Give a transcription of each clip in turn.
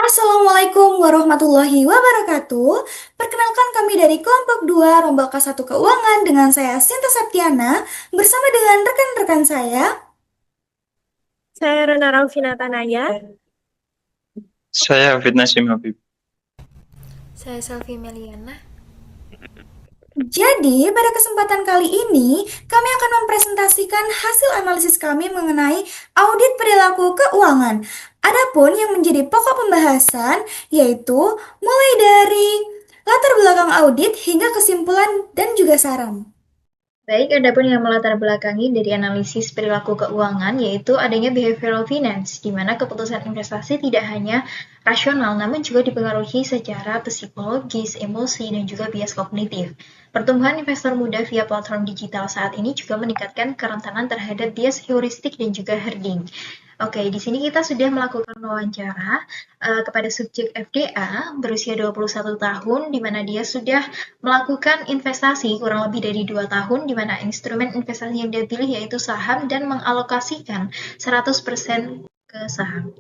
Assalamualaikum warahmatullahi wabarakatuh. Perkenalkan kami dari kelompok 2 Rombel K1 Keuangan dengan saya Sinta Septiana bersama dengan rekan-rekan saya. Saya Rona Raufina Tanaya. Saya Fitnah Sim Habib. Saya Selvi Meliana. Jadi, pada kesempatan kali ini, kami akan mempresentasikan hasil analisis kami mengenai audit perilaku keuangan. Adapun yang menjadi pokok pembahasan yaitu mulai dari latar belakang audit hingga kesimpulan dan juga saran. Baik, adapun yang melatar belakangi dari analisis perilaku keuangan yaitu adanya behavioral finance, di mana keputusan investasi tidak hanya rasional namun juga dipengaruhi secara psikologis, emosi, dan juga bias kognitif. Pertumbuhan investor muda via platform digital saat ini juga meningkatkan kerentanan terhadap bias heuristik dan juga herding. Oke, di sini kita sudah melakukan wawancara kepada subjek FDA berusia 21 tahun, di mana dia sudah melakukan investasi kurang lebih dari 2 tahun, di mana instrumen investasi yang dia pilih yaitu saham dan mengalokasikan 100% ke saham.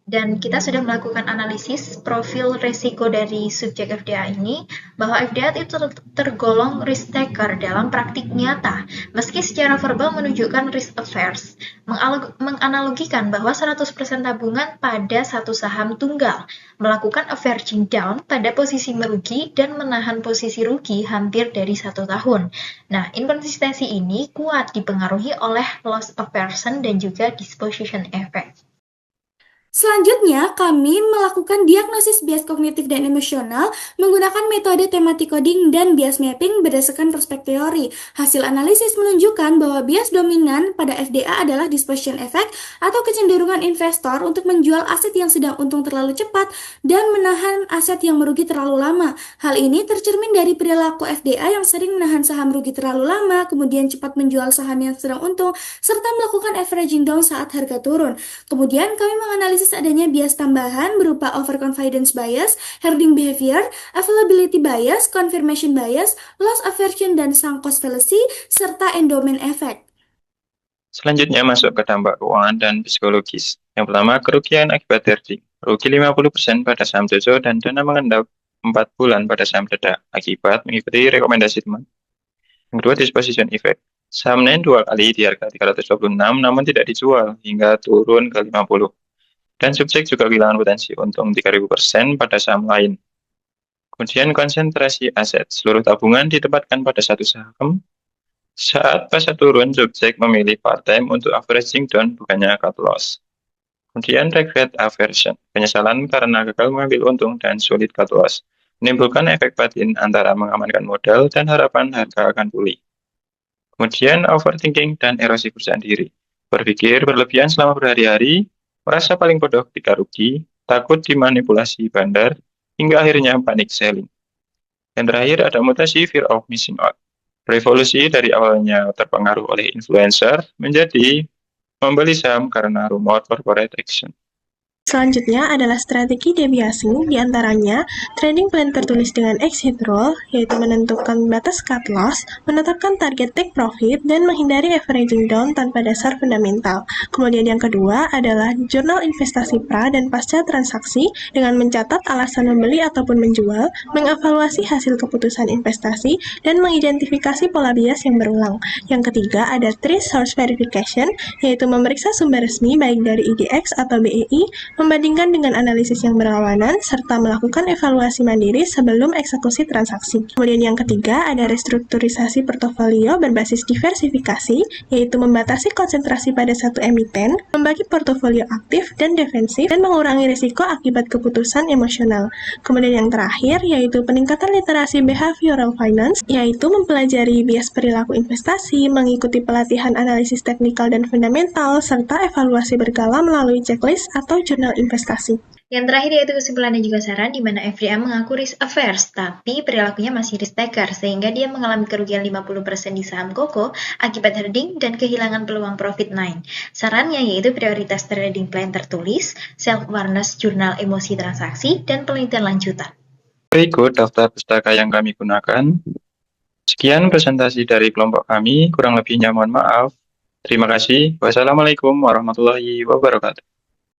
Dan kita sudah melakukan analisis profil risiko dari subjek FDA ini, bahwa FDA itu tergolong risk taker dalam praktik nyata, meski secara verbal menunjukkan risk averse, menganalogikan bahwa 100% tabungan pada satu saham tunggal, melakukan averaging down pada posisi merugi dan menahan posisi rugi hampir dari 1 tahun. Nah, inkonsistensi ini kuat dipengaruhi oleh loss aversion dan juga disposition effect. Selanjutnya, kami melakukan diagnosis bias kognitif dan emosional menggunakan metode thematic coding dan bias mapping berdasarkan perspektif teori. Hasil analisis menunjukkan bahwa bias dominan pada FDA adalah dispersion effect atau kecenderungan investor untuk menjual aset yang sedang untung terlalu cepat dan menahan aset yang merugi terlalu lama. Hal ini tercermin dari perilaku FDA yang sering menahan saham rugi terlalu lama, kemudian cepat menjual saham yang sedang untung, serta melakukan averaging down saat harga turun. Kemudian kami menganalisis adanya bias tambahan berupa overconfidence bias, herding behavior, availability bias, confirmation bias, loss aversion, dan sunk cost fallacy, serta endowment effect. Selanjutnya masuk ke dampak keuangan dan psikologis. Yang pertama, kerugian akibat herding. Rugi 50% pada saham Jojo dan dana mengendap 4 bulan pada saham Dada akibat mengikuti rekomendasi teman. Yang kedua, disposition effect. Saham naik 2 kali di harga 326 namun tidak dijual hingga turun ke 50. Dan subjek juga kehilangan potensi untung 3000% pada saham lain. Kemudian konsentrasi aset. Seluruh tabungan ditempatkan pada satu saham. Saat pasar turun, subjek memilih part-time untuk averaging down bukannya cut loss. Kemudian regret aversion. Penyesalan karena gagal mengambil untung dan sulit cut loss. Menimbulkan efek batin antara mengamankan modal dan harapan harga akan pulih. Kemudian overthinking dan erosi kepercayaan diri. Berpikir berlebihan selama berhari-hari, merasa paling bodoh ketika rugi, takut dimanipulasi bandar, hingga akhirnya panik selling. Yang terakhir ada mutasi fear of missing out. Revolusi dari awalnya terpengaruh oleh influencer menjadi membeli saham karena rumor corporate action. Selanjutnya adalah strategi deviasi, diantaranya trading plan tertulis dengan exit rule, yaitu menentukan batas cut loss, menetapkan target take profit, dan menghindari averaging down tanpa dasar fundamental. Kemudian yang kedua adalah jurnal investasi pra dan pasca transaksi dengan mencatat alasan membeli ataupun menjual, mengevaluasi hasil keputusan investasi, dan mengidentifikasi pola bias yang berulang. Yang ketiga ada three source verification, yaitu memeriksa sumber resmi baik dari IDX atau BEI, membandingkan dengan analisis yang berlawanan, serta melakukan evaluasi mandiri sebelum eksekusi transaksi. Kemudian yang ketiga ada restrukturisasi portofolio berbasis diversifikasi, yaitu membatasi konsentrasi pada satu emiten, membagi portofolio aktif dan defensif, dan mengurangi risiko akibat keputusan emosional. Kemudian yang terakhir yaitu peningkatan literasi behavioral finance, yaitu mempelajari bias perilaku investasi, mengikuti pelatihan analisis teknikal dan fundamental, serta evaluasi berkala melalui checklist atau jurnal investasi. Yang terakhir yaitu kesimpulan dan juga saran, di mana FDA mengaku risk averse, tapi perilakunya masih risk taker, sehingga dia mengalami kerugian 50% di saham Koko akibat herding dan kehilangan peluang profit 9. Sarannya yaitu prioritas trading plan tertulis, self-awareness jurnal emosi transaksi, dan penelitian lanjutan. Berikut daftar pustaka yang kami gunakan. Sekian presentasi dari kelompok kami, kurang lebihnya mohon maaf. Terima kasih. Wassalamualaikum warahmatullahi wabarakatuh.